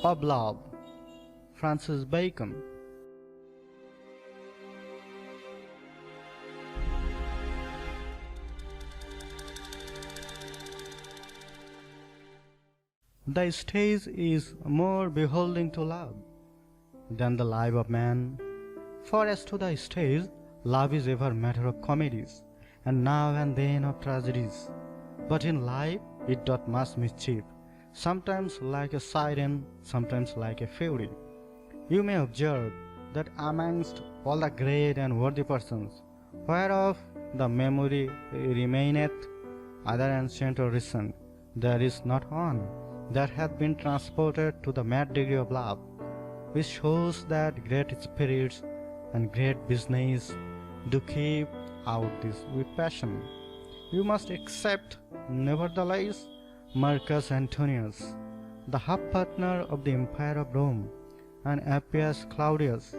of Love, Francis Bacon. The stage is more beholding to love than the life of man. For as to the stage, love is ever matter of comedies, and now and then of tragedies. But in life it doth much mischief, sometimes like a siren, sometimes like a fury. You may observe that amongst all the great and worthy persons, whereof the memory remaineth, either ancient or recent, there is not one that hath been transported to the mad degree of love, which shows that great spirits and great business do keep out this with passion. You must accept, nevertheless, Marcus Antonius, the half-partner of the Empire of Rome, and Appius Claudius,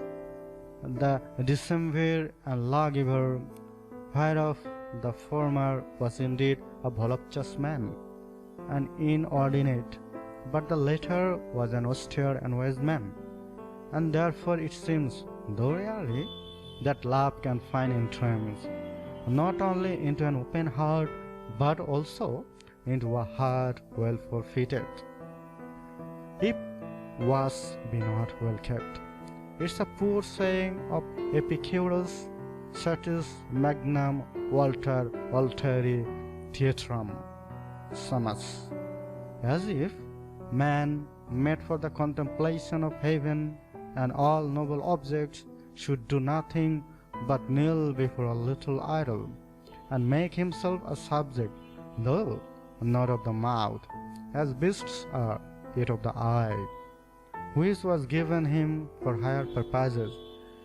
the decemvir and lawgiver, whereof the former was indeed a voluptuous man, and inordinate, but the latter was an austere and wise man. And therefore it seems, though rarely, that love can find entrance, not only into an open heart, but also into a heart well forfeited. If was be not well kept. It's a poor saying of Epicurus, Satis magnam Walter alteri theatrum sumus, as if man, made for the contemplation of heaven and all noble objects, should do nothing but kneel before a little idol, and make himself a subject, though not of the mouth, as beasts are, yet of the eye, which was given him for higher purposes.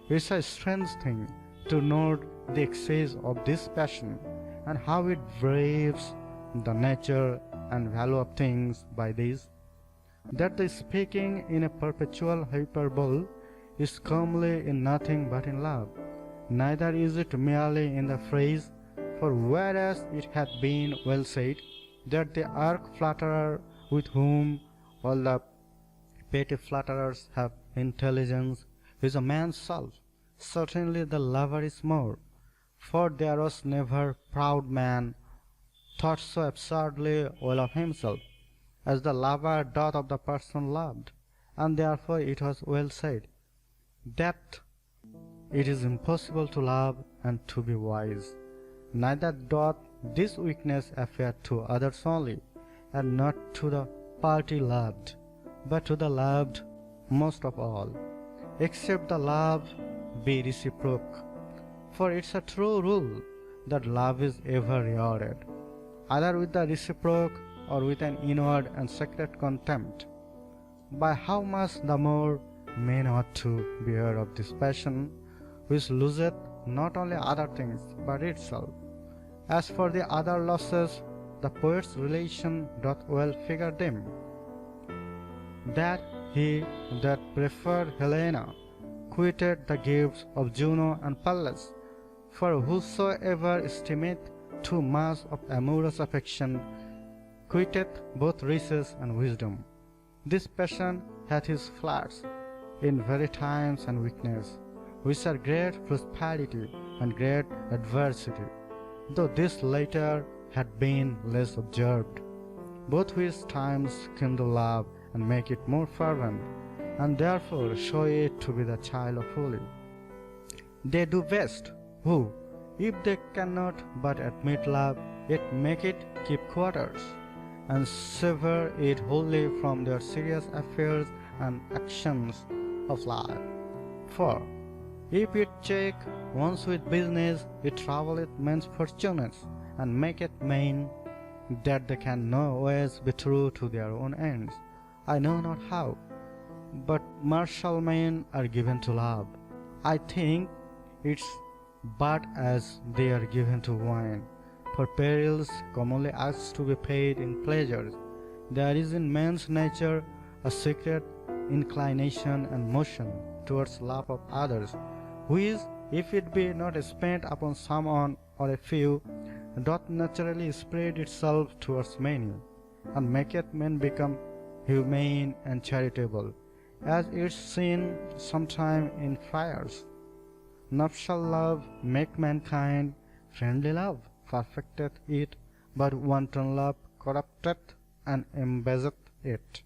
It's a strange thing to note the excess of this passion, and how it braves the nature and value of things by this, that the speaking in a perpetual hyperbole is comely in nothing but in love, neither is it merely in the phrase, for whereas it hath been well said, that the arch-flatterer with whom all the petty flatterers have intelligence is a man's self, certainly the lover is more, for there was never proud man thought so absurdly well of himself, as the lover doth of the person loved, and therefore it was well said, that it is impossible to love and to be wise. Neither doth this weakness appear to others only, and not to the party loved, but to the loved most of all, except the love be reciprocal. For it's a true rule that love is ever rewarded, either with the reciprocal or with an inward and secret contempt. By how much the more men ought to beware of this passion, which loseth not only other things but itself. As for the other losses, the poet's relation doth well figure them, that he that preferred Helena quitted the gifts of Juno and Pallas. For whosoever estimate too much of amorous affection quitteth both riches and wisdom. This passion hath his flaws in very times and weakness, which are great prosperity and great adversity, though this latter had been less observed, both which times kindle love and make it more fervent, and therefore show it to be the child of folly. They do best who, if they cannot but admit love, yet make it keep quarters, and sever it wholly from their serious affairs and actions of life. For if it check once with business, it troubleth men's fortunes, and maketh men that they can no ways be true to their own ends. I know not how, but martial men are given to love. I think it's but as they are given to wine, for perils commonly asked to be paid in pleasures. There is in man's nature a secret inclination and motion towards love of others, which, if it be not spent upon someone or a few, doth naturally spread itself towards many, and maketh men become humane and charitable, as is seen sometime in friars. Nuptial love make mankind, friendly love perfecteth it, but wanton love corrupteth and embazeth it.